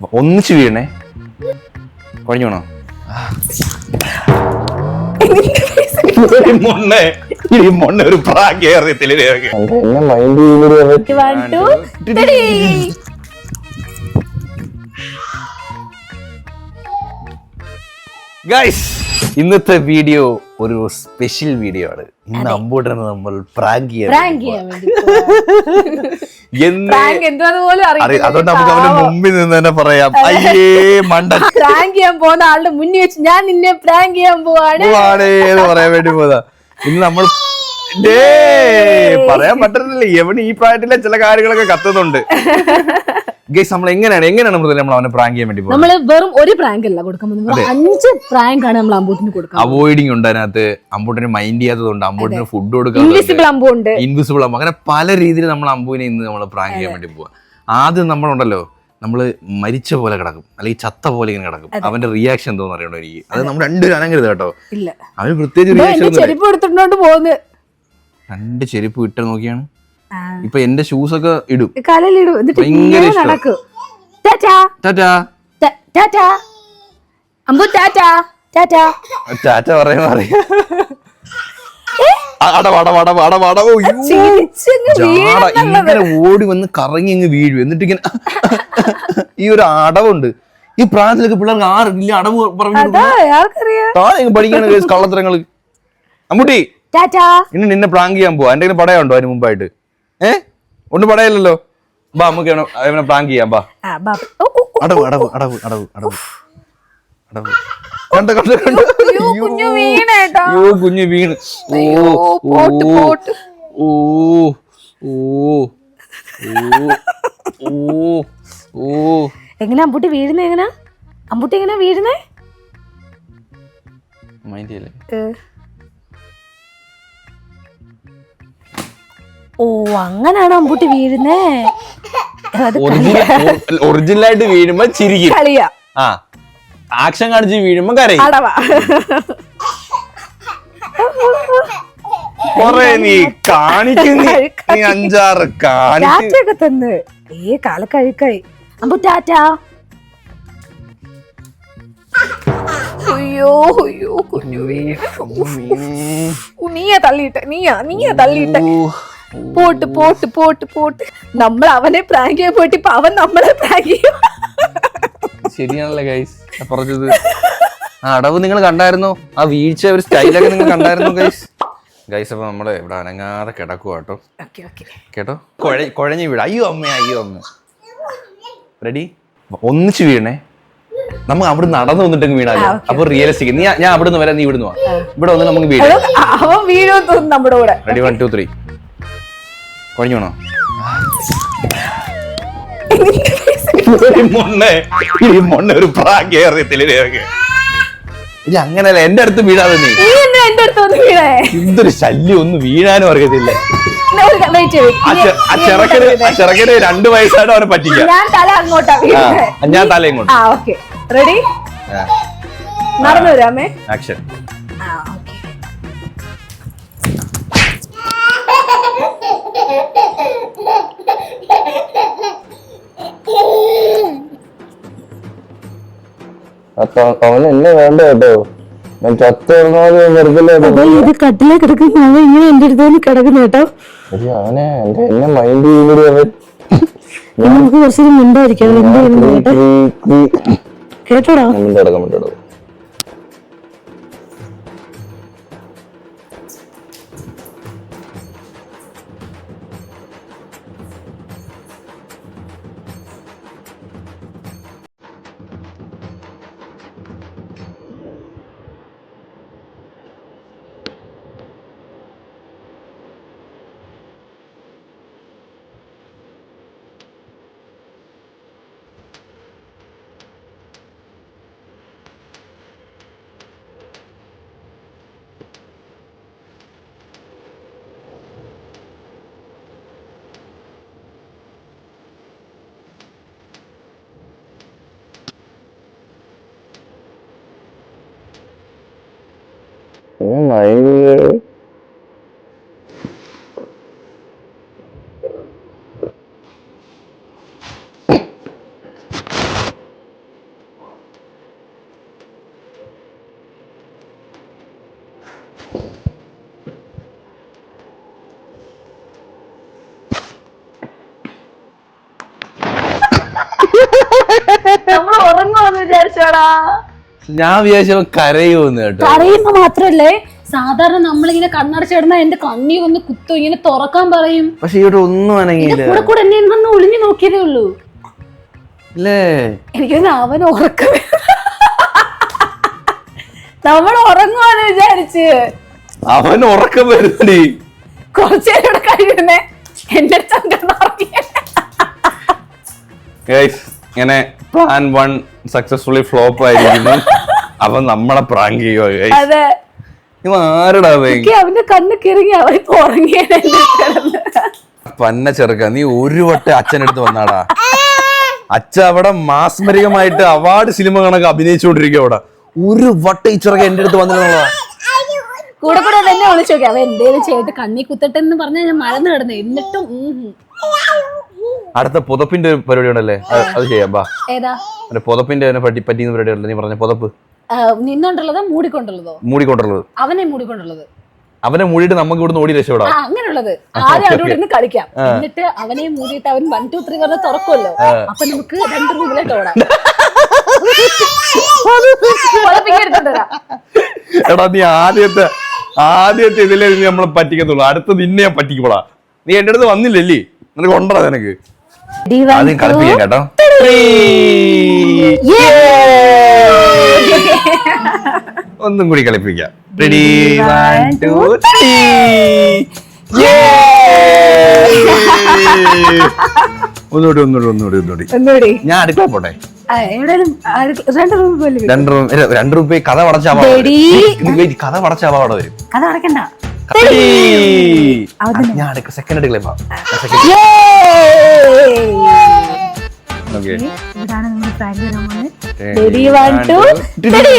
ഒന്നിച്ച് വീഴണേ. കുഴഞ്ഞോണോ? മൊണ്ണ ഒരു ഗൈസ്, ഇന്നത്തെ വീഡിയോ ഒരു സ്പെഷ്യൽ വീഡിയോ ആണ്. ഇന്ന് അമ്പൂട്ടനെ നമ്മൾ പ്രാങ്ക് ചെയ്യാൻ അതുകൊണ്ട് നമുക്ക് അവന്റെ മുമ്പിൽ നിന്ന് തന്നെ പറയാം, അയ്യേ മണ്ടൻ പ്രാങ്ക് ചെയ്യാൻ പോകുന്ന ആളുടെ മുന്നിൽ വെച്ച് ഞാൻ നിന്നെ പ്രാങ്ക് ചെയ്യാൻ പോവാണ് എന്ന് പറയാൻ വേണ്ടി പോയതാ. ഇന്ന് നമ്മൾ പറയാൻ പറ്റുന്നില്ല, എവിടെ ഈ പ്രായത്തിലെ ചില കാര്യങ്ങളൊക്കെ കത്തുന്നുണ്ട്. ഗൈസ്, നമ്മൾ എങ്ങനെയാണ് നമ്മൾ അവനെ പ്രാങ്ക് ചെയ്യാൻ വേണ്ടി പോകുന്നത്? നമ്മള് വെറും ഒരു പ്രാങ്ക് അല്ല കൊടുക്കാൻ പോകുന്നത്, 5 പ്രാങ്ക് ആണ് നമ്മൾ അമ്പൂട്ടിന് കൊടുക്കുക. അവോയ്ഡിങ് ഉണ്ട് അതിനകത്ത്, അമ്പൂട്ടിന് മൈൻഡ് ചെയ്യാത്തതുണ്ട്, അമ്പൂട്ടിന് ഫുഡ് കൊടുക്കാൻ, ഇൻവിസിബിൾ അമ്പു, അങ്ങനെ പല രീതിയിൽ നമ്മൾ അമ്പുവിനെ ഇന്ന് നമ്മൾ പ്രാങ്ക് ചെയ്യാൻ വേണ്ടി പോവാ. ആദ്യം നമ്മളുണ്ടല്ലോ, നമ്മള് മരിച്ച പോലെ കിടക്കും, അല്ലെങ്കിൽ ചത്ത പോലെ ഇങ്ങനെ കിടക്കും. അവന്റെ റിയാക്ഷൻ എന്തോന്ന് അറിയണോ എനിക്ക്? അത് നമ്മൾ രണ്ടുപേരും അനങ്ങരുത് കേട്ടോ. അവന് പ്രത്യേകിച്ച് റിയാക്ഷൻ. ചെരുപ്പ് എടുത്തിട്ടോണ്ട് പോകുന്നു, 2 ചെരുപ്പ് ഇട്ട് നോക്കിയാണ്. ഇപ്പൊ എന്റെ ഷൂസ് ഒക്കെ ഇടും, ഭയങ്കര ടാറ്റ പറയാ. ഇങ്ങനെ ഓടി വന്ന് കറങ്ങി അങ്ങ് വീഴും. എന്നിട്ട് ഇങ്ങനെ ഈ ഒരു അടവുണ്ട്. ഈ പ്രായത്തിലൊക്കെ പിള്ളേർക്ക് ആറില്ല അടവ് പറഞ്ഞു പഠിക്കാണ് കള്ളത്തരങ്ങള്. അമ്മൂട്ടി, ഇന്ന് നിന്നെ പ്രാങ്ക് ചെയ്യാൻ പോവാ. എന്തെങ്കിലും പടയുണ്ടോ അതിന് മുമ്പായിട്ട്? ഒന്നും പടയല്ലോ. ബാ, നമുക്ക് അവനെ പ്രാങ്ക് ചെയ്യാം. ബാ. അടവ് അടവ് അടവ് അടവ് അടവ് അടവ്. കണ്ട കണ്ട കണ്ട, കുഞ്ഞു വീണ്. എങ്ങനെ അമ്പൂട്ടി വീഴുന്നേ? അമ്പൂട്ടി എങ്ങനെ വീഴുന്നേ? ഓ, അങ്ങനാണ് അമ്പൂട്ടി വീഴുന്നേ. ഒറിജിനലായിട്ട് വീഴുമ്പോ ചിരിക്കും, ആക്ഷൻ കാണിച്ച് വീഴുമ്പോ കരയും. കൊറേ നീ കാണിക്കുന്നു, 5-6 കാണിച്ചൊക്കെ തന്ന്. കാലക്കഴുക്കായി അമ്പു. ടാറ്റ. അയ്യോ അയ്യോ കുഞ്ഞു, നീയാ തള്ളിയിട്ട്. Pot pot pot pot. നമ്മൾ അവനെ പ്രാങ്ക് ചെയ്യാൻ പോയിട്ട് ഇപ്പൊ അവൻ നമ്മളെ പ്രാങ്ക് ചെയ്യും. ശരിയാണല്ലേ ഗൈസ് പറഞ്ഞത്? ആ അടവ് നിങ്ങൾ കണ്ടായിരുന്നോ? ആ വീഴ്ച ഒരു സ്റ്റൈലൊക്കെ നിങ്ങൾ കണ്ടായിരുന്നോ ഗൈസ്? അപ്പൊ നമ്മള് ഇവിടെ അനങ്ങാതെ കിടക്കുക കേട്ടോ. കുഴഞ്ഞു വീഴ. അയ്യോ അമ്മ. റെഡി? ഒന്നിച്ച് വീഴണേ. നമുക്ക് അവിടെ നടന്നു വന്നിട്ട് വീണാലോ, അപ്പൊ റിയലിസ്റ്റിക്. ഞാൻ അവിടെ നിന്ന് വരാം, നീ ഇവിടുന്ന് ഇവിടെ വന്ന് നമുക്ക് വീഴാം. നമ്മുടെ കൂടെ. റെഡി? 1 2 3. കുഴഞ്ഞോണോ? മൊണ്ണ ഒരു പ്രാങ്ക് അറിയത്തില്ല. അങ്ങനല്ല, എന്റെ അടുത്ത് വീഴാതെ നീ. എന്തൊരു ശല്യം, ഒന്ന് വീഴാനും അറിയത്തില്ല. ചെറുക്കന് 2 വയസ്സായിട്ട് അവനെ പറ്റിക്കാം. ഞാൻ തല ഇങ്ങോട്ട്. റെഡി? നടന്നു വരാമേ. ആക്ഷൻ. അവന് എന്നെ വേണ്ട കേട്ടോ. ഞാൻ ഇത് കട്ടിലേ കിടക്കുന്ന അവൻ ഇങ്ങനെ എന്റെ അടുത്ത് കിടക്കുന്ന കേട്ടോ. അവനെ എന്നെ മൈൻഡ് ചെയ്യുന്നത് അവൻ. നമുക്ക് കുറച്ചൊരു മിണ്ടായിരിക്കും കേട്ടോടാ. മിണ്ടടക്കം. മൈൻഡ് ഞാൻ വിചാരിച്ചവൻ കരയുമെന്ന് കേട്ടോ. കരയുമ്പോ മാത്രല്ലേ, സാധാരണ നമ്മളിങ്ങനെ കണ്ണടച്ചിടുന്ന എന്റെ കണ്ണി വന്ന് കുത്തു ഇങ്ങനെ തുറക്കാൻ പറയും. പക്ഷെ ഇവിടെ ഒന്നും അനങ്ങിയില്ല. കൂടെ കൂടെ എന്നെ വന്ന് ഒളിഞ്ഞു നോക്കിയതേ ഉള്ളൂ. ഇല്ലേ എനിക്ക് അവൻ ഉറക്കം നമ്മൾ ഉറങ്ങുവാന്ന് വിചാരിച്ച് അവൻ ഉറക്കം വരുന്നേ. കുറച്ചേരം ഇവിടെ കഴിയുന്നേ എന്റെ ഇങ്ങനെ പ്ലാൻ 1 സക്സസ്ഫുള്ളി ഫ്ലോപ്പ് ആയിരിക്കുന്നു. അവൻ നമ്മളെ പ്രാങ്ക് ചെയ്യുക. അതെ, ആരടാ അവന്റെ കണ്ണ് കിറങ്ങി അവൻ ഉറങ്ങിയ പന്ന ചെറുക്ക, നീ ഒരു വട്ടം അച്ഛനടുത്ത് വന്നാടാ. അച്ഛൻ അവിടെ മാസ്മരികമായിട്ട് അവാർഡ് സിനിമ കണക്ക് അഭിനയിച്ചുകൊണ്ടിരിക്കുക. അവിടെ ഒരു വട്ടം ഈ ചെറുക്ക എന്റെ അടുത്ത് വന്നിട്ടുള്ളതാ. കൂടെ കൂടെ തന്നെ വിളിച്ചു നോക്കി. അവൻ എന്തേലും ചെയ്ത് കണ്ണി കുത്തട്ടെ എന്ന് പറഞ്ഞാൽ ഞാൻ മഴന്ന് കിടന്നു. എന്നിട്ടും അടുത്ത പുതപ്പിന്റെ പരിപാടി ഉണ്ടല്ലേ, അത് ചെയ്യാം. ബാ, ഏതാ പുതപ്പിന്റെ പറ്റിയെന്ന് പരിപാടി ഉണ്ടല്ലോ. നീ പറഞ്ഞ പുതപ്പ് നിന്നോണ്ടുള്ളതോ മൂടിക്കൊണ്ടുള്ളതോ? മൂടിക്കൊണ്ടുള്ളത്. അവനെ മൂടിക്കൊണ്ടുള്ളത്. അവനെ മൂടിയിട്ട് നമുക്ക് ഇവിടുന്ന് ഓടി രക്ഷപ്പെടാം. അങ്ങനെയുള്ളത് ആദ്യം അവരോട് ഇരുന്ന് കളിക്കാം. എന്നിട്ട് അവനെ മൂടിയിട്ട് അവൻ 1 2 3 പറഞ്ഞ് തുറക്കുമല്ലോ. അപ്പൊ നമുക്ക് 2 റൂമിലോട്ട് ഓടാം. എടാ, നീ ആദ്യത്തെ ഇതിലേ നമ്മളെ പറ്റിക്കത്തുള്ളൂ. അടുത്തത് നിന്നെ ഞാൻ പറ്റിക്കപ്പെടാ. നീ എന്റെ അടുത്ത് വന്നില്ലല്ലേ, നിനക്ക് കൊണ്ടടാ. നിനക്ക് ആദ്യം കളിപ്പിക്കാം കേട്ടോ. ഒന്നും കൂടി കളിപ്പിക്കാം. റെഡി, 1 2 3. ഒന്നുകൂടി. ഞാൻ അടുക്കള പോട്ടെ. 2 റൂം കഥ പടച്ച കഥ പടച്ച അപകടം വരും. കഥ അടക്കണ്ട. ഞാൻ സെക്കൻഡ് അടുക്കള ഇതാണ് നമ്മൾ പ്രാങ്ക് ചെയ്യാൻ പോകുന്നത്. Ready, 1 2 3.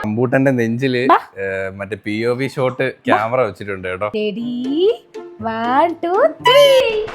കമ്പൂട്ടന്റെ നെഞ്ചില് മറ്റേ POV ഷോട്ട് ക്യാമറ വെച്ചിട്ടുണ്ട് കേട്ടോ. Ready, 1 2 3.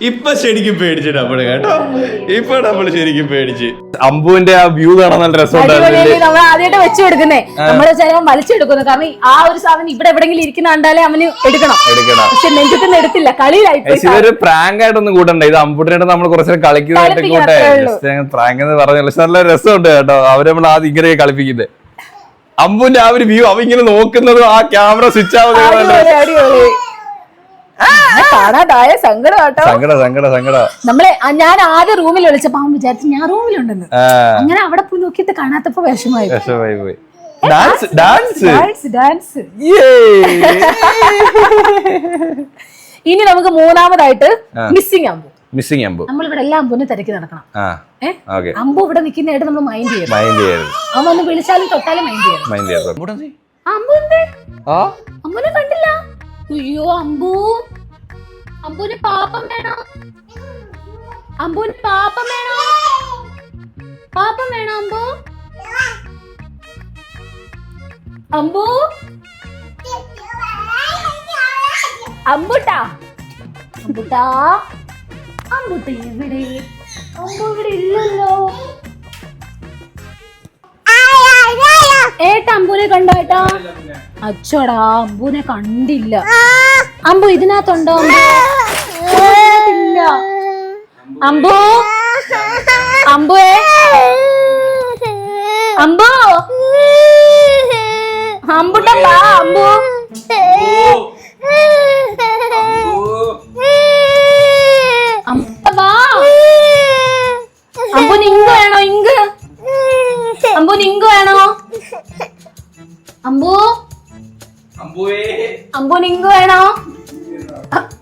ഇപ്പൊ ശരിക്കും പേടിച്ചു നമ്മള് കേട്ടോ. ഇപ്പൊ നമ്മള് ശരിക്കും പേടിച്ച്. അമ്പുവിന്റെ ആ വ്യൂ കാണാൻ നല്ല രസമുണ്ടായിരുന്നു. നമ്മൾ ആദ്യമായിട്ട് വെച്ചു കൊടുക്കുന്നേ, നമ്മള് ചിലപ്പോൾ വലിച്ചെടുക്കുന്നു. കാരണം ആ ഒരു സാധനം ഇവിടെ എവിടെങ്കിലും ഇരിക്കുന്ന കണ്ടാലേ അവന് എടുക്കണം. പക്ഷെ നെഞ്ചത്തിന് എടുത്തില്ല, കളിയിലായി. ഇതൊരു പ്രാങ്ക് ആയിട്ടൊന്നും കൂട്ടണ്ട. ഇത് അമ്പുട്ടിനായിട്ട് നമ്മൾ കുറച്ചു കളിക്കുന്നതായിട്ട് കൂട്ടെ. പ്രാങ്ക് എന്ന് പറഞ്ഞ നല്ല രസമുണ്ട് കേട്ടോ. അവര് നമ്മൾ ആദ്യം ഇങ്ങനെ കളിപ്പിക്കുന്നത്. അമ്പുവിന്റെ ആ ഒരു വ്യൂ അവ ഇങ്ങനെ നോക്കുന്നതും ആ ക്യാമറ സ്വിച്ച് ആവുന്നത് കാണാതായ സങ്കടം കേട്ടോ. സങ്കടം. നമ്മളെ ഞാൻ ആദ്യം റൂമിൽ വിളിച്ചപ്പോ അവൻ വിചാരിച്ചു ഞാൻ റൂമിലുണ്ടെന്ന്. അങ്ങനെ അവിടെ പോയി നോക്കിയിട്ട് കാണാത്തപ്പോ വിഷമായി പോയി. ഡാൻസ്. ഇനി നമുക്ക് മൂന്നാമതായിട്ട് മിസ്സിംഗ് അമ്പു. നമ്മളിവിടെ എല്ലാ അമ്പുവിനെ തിരക്കി നടക്കണം. അമ്പു ഇവിടെ നിൽക്കുന്നതായിട്ട് നമ്മൾ മൈൻഡ് ചെയ്യണം. അവൻ ഒന്ന് വിളിച്ചാലും തൊട്ടാലും മൈൻഡ് ചെയ്യണം. അമ്പുനെ കണ്ടില്ല. അയ്യോ അമ്പുന് പാപ്പം വേണോ? അമ്പുന് പാപ്പം വേണോ? അമ്പു അമ്പു അമ്പുട്ടാ എവിടെ? അമ്പു ഇവിടെ ഇല്ലല്ലോ. ഏട്ടാ അമ്പുനെ കണ്ടോ? ഏട്ടാ അച്ചോടാ അമ്പുനെ കണ്ടില്ല. അമ്പു ഇതിനകത്തുണ്ടോ? ഇല്ല. അമ്പു അമ്പുവേ അമ്പു അമ്പുട്ടല്ലാ അമ്പു അമ്പ അമ്പു നിങ്ക് വേണോ? അമ്പു നിങ്ക് വേണോ? അമ്പു നിങ്ക് വേണോ?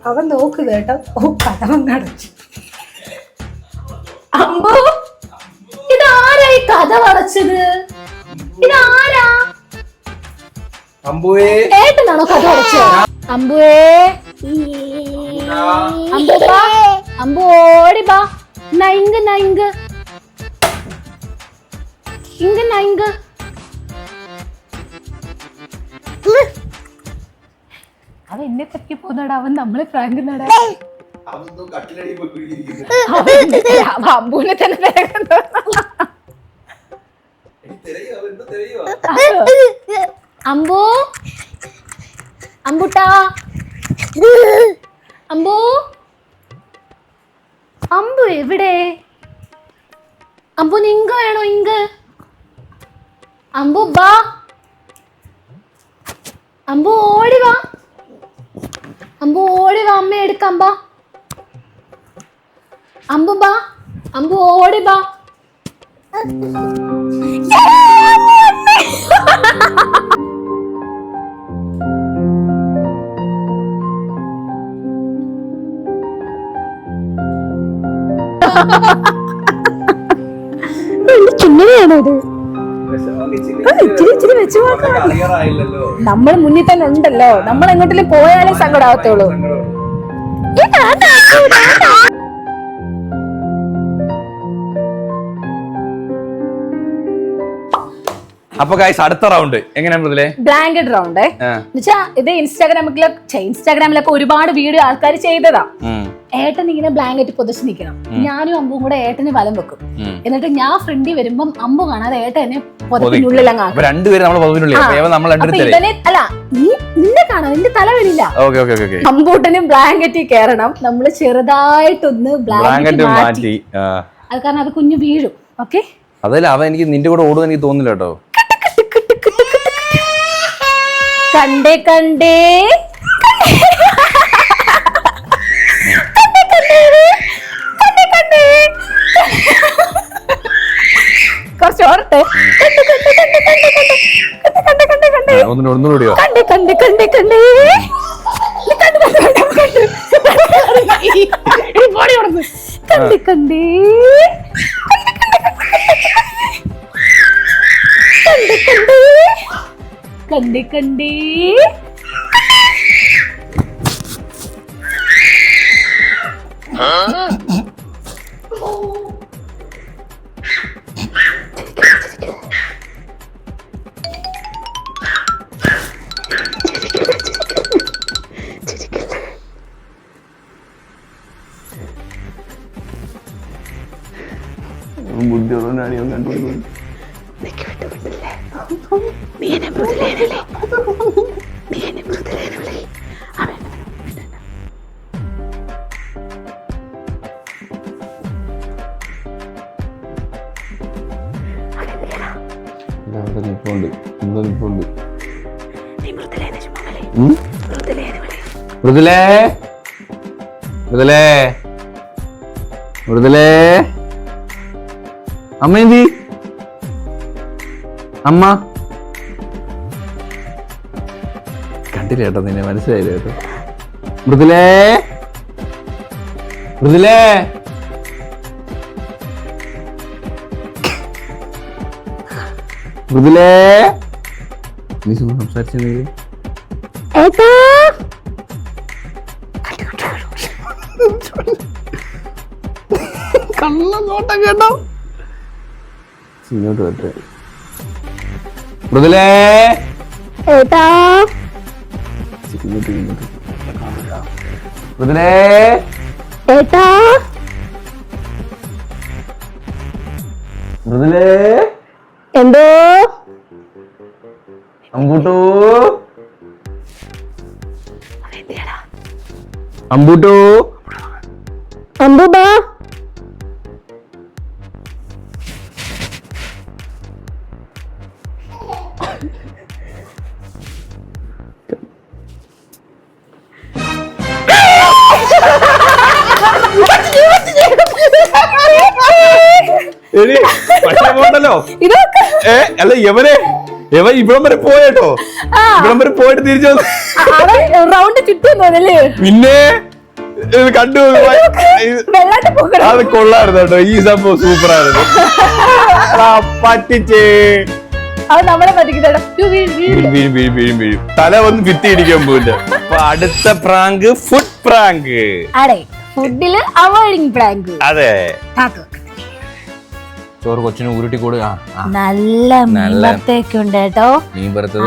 അവൻ നോക്ക് കേട്ടോ. കഥവൻ കടച്ചു. അമ്പു ഇതാരാ ഈ കഥ പറച്ചത്? ഇതാരാ? ഏട്ടനാണോ കഥ പറച്ചത്? അമ്പുവേ അമ്പു ഓടി ബാ. നൈങ്ക് അവൻ എന്നെ പറ്റി പോന്നടാ. അവൻ നമ്മളെ പ്രാങ്ക് നടാ. അമ്പൂനെ തന്നെ അമ്പു അമ്പുട്ടാ അമ്പു എവിടെ? അമ്പു നിങ്ക് വേണോ? അമ്പു ബാ. അമ്പു ഓടി വാ. അമ്മ എടുക്കാം ബാ. അമ്പു ബാ. അമ്പു ഓടി ബാ. ചുമ്മാണോ ഇത്? ഇച്ചിരി വെച്ച് നമ്മൾ മുന്നിൽ തന്നെ ഉണ്ടല്ലോ. നമ്മൾ എങ്ങോട്ടെങ്കിലും പോയാലേ സങ്കടാവത്തുള്ളൂ. അപ്പൊ ഗൈസ് അടുത്ത റൗണ്ട് എങ്ങനെയാണ്? ബ്ലാങ്കറ്റ് റൗണ്ട് എന്നുവെച്ചാ ഇത് ഇൻസ്റ്റാഗ്രാമിലൊക്കെ ഒരുപാട് വീഡിയോ ആൾക്കാർ ചെയ്തതാ. ഏട്ടൻ ഇങ്ങനെ ബ്ലാങ്കറ്റ് പൊതിച്ച് നിൽക്കണം. ഞാനും അമ്പും കൂടെ ഏട്ടന് വലം വെക്കും. എന്നിട്ട് ഞാൻ ഫ്രണ്ടിൽ വരുമ്പം അമ്പു കാണാതെ ഏട്ടൻ എന്നെ പൊതിനുള്ളിലങ്ങാക്കും. അല്ല നിന്നെ കാണാം, നിന്റെ തല വരില്ല. അമ്പൂട്ടനും ബ്ലാങ്കറ്റിൽ കയറണം. നമ്മള് ചെറുതായിട്ടൊന്ന് ബ്ലാങ്കറ്റ് മാറ്റി. അത് കാരണം അത് കുഞ്ഞു വീഴും. ഓക്കെ അതല്ല അവൻ എനിക്ക് നിന്റെ കൂടെ ഓടും എനിക്ക് തോന്നില്ല കേട്ടോ. കണ്ടേ കുറച്ച് ഓർത്തെ. ഒന്നുകൂടിയോ? കണ്ടേ ബുദ്ധിയുള്ളവനാണ് ഞാൻ കണ്ടുപിടിക്കുന്നത്. അവിടെ നിൽപ്പുണ്ട്, ഇന്ന് നിൽപ്പുണ്ട്. മൃദുലേ, മൃദുലേ, മൃദുലേ, അമ്മ എന്തി? അമ്മ കണ്ടില്ല കേട്ടോ, നിന്നെ മനസ്സിലായില്ല കേട്ടോ. മൃദുലേ, മൃദുലേ, മൃദുലേ, നീ സംസാരിച്ചേ കള്ളനോട്ടം കേട്ടോ. ഇങ്ങോട്ട് വരട്ടെ. മൃദുലേ, മൃദുലേ, മൃദുലേ, എന്തോ അമ്പൂട്ടോ, അമ്പൂട്ടോ, അമ്പൂബാ, ണ്ടല്ലോ. അല്ല യവനെ യവൻ ഇവിടം വരെ പോയേട്ടോ, ഇവിടം വരെ പോയിട്ട് തിരിച്ചു റൗണ്ട് ചുറ്റും തോന്നല്ലേ. പിന്നെ കണ്ടു. അത് കൊള്ളായിരുന്നു കേട്ടോ, ഈ സംഭവം സൂപ്പറായിരുന്നു. പറ്റിച്ചേ നമ്മളെ വീഴും തല ഒന്ന് ഭിത്തിയിടിക്കാൻ പോയില്ല. അപ്പൊ അടുത്ത പ്രാങ്ക് ഫുഡ് പ്രാങ്ക്. അതെ, ഫുഡില് അവോയ്ഡിങ് പ്രാങ്ക്. അതെ, ചോറ് കൊച്ചിന് ഉരുട്ടി കൊടു. നല്ല മീൻവറുത്തൊക്കെയുണ്ട് കേട്ടോ. മീൻ വറുത്തത്,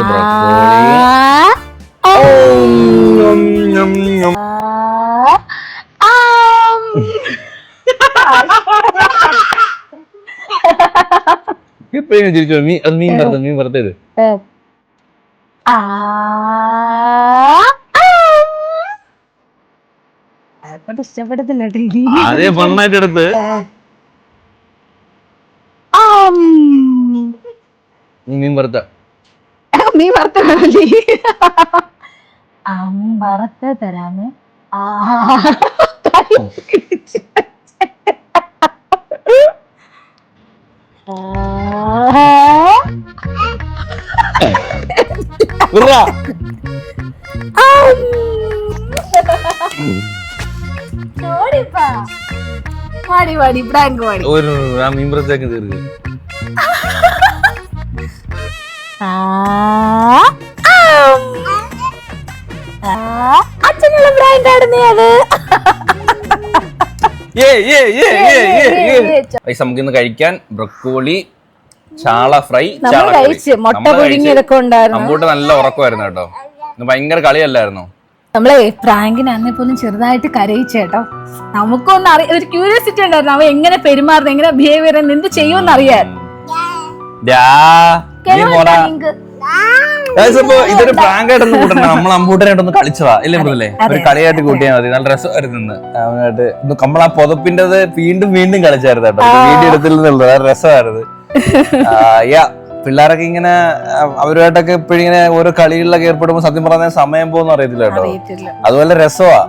ചിരിച്ചോ. മീൻ വറുത്തത്, മീൻ വറുത്തത്. ഇഷ്ടപ്പെടത്തില്ല അതേ ഫണ്ണായിട്ട് എടുത്ത്. മീൻ വറുത്ത മീൻ വറുത്ത വറുത്ത തരാമേ. ഒരു മീൻ വറുത്തേക്ക് തീർക്കുക. അച്ഛനുള്ള ബ്രാൻഡായിരുന്നു അത്. നമുക്കിന്ന് കഴിക്കാൻ ബ്രക്കോളി, ചാള ഫ്രൈ, മുട്ട പുഴുങ്ങിയതൊക്കെ ഉണ്ടായിരുന്നു. അമ്പൂട്ട് നല്ല ഉറക്കമായിരുന്നു കേട്ടോ. ഇന്ന് ഭയങ്കര കളിയല്ലായിരുന്നു. നമ്മളെ പ്രാങ്കിന് അന്നിപ്പോലും ചെറുതായിട്ട് കരയിച്ചേട്ടോ. നമുക്കൊന്നും ഒരു ക്യൂരിയോസിറ്റി ഉണ്ടായിരുന്നു, അവൻ എങ്ങനെ പെരുമാറുന്നത്, എങ്ങനെ ബിഹേവിയർ, എന്ത് ചെയ്യുമെന്ന് അറിയാൻ. ഇതൊരു പ്രാങ്കായിട്ടൊന്ന് കൂട്ടണം. നമ്മൾ അമ്പൂട്ടനായിട്ടൊന്ന് കളിച്ചതാ ഇല്ലേ മൃദുലേ? ഒരു കളിയായിട്ട് കൂട്ടിയാൽ മതി. നല്ല രസമായിരുന്നു. അവനായിട്ട് നമ്മൾ ആ പുതപ്പിൻ്റെത് വീണ്ടും വീണ്ടും കളിച്ചായിരുന്നു കേട്ടോ. വീഡിയോ എടുത്തില്ലെന്നുള്ളത് നല്ല രസമായിരുന്നു. പിള്ളേരൊക്കെ ഇങ്ങനെ അവരുമായിട്ടൊക്കെ ഇപ്പോഴും ഇങ്ങനെ ഓരോ കളികളിലൊക്കെ ഏർപ്പെടുമ്പോ സത്യം പറഞ്ഞാൽ സമയം പോകുന്ന അറിയത്തില്ല കേട്ടോ. അതുപോലെ രസമാ.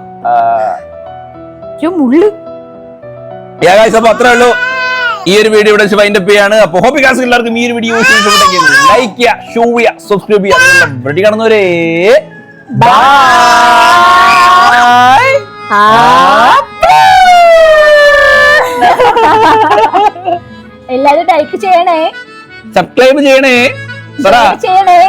അപ്പൊ അത്രേ ഉള്ളൂ. ഈ ഒരു വീഡിയോ ഇവിടെ വൈൻഡപ്പ് ചെയ്യാണ്. അപ്പൊ ഹോപ്പിക്കാസ് എല്ലാവർക്കും ഈ ഒരു വീഡിയോ ലൈക്ക് ചെയ്യുക, ഷോ ചെയ്യുക, സബ്സ്ക്രൈബ് ചെയ്യുക. റെഡി കാണുന്നവരേ എല്ലാരും ലൈക്ക് ചെയ്യണേ, സബ്സ്ക്രൈബ് ചെയ്യണേ, ചെയ്യണേ.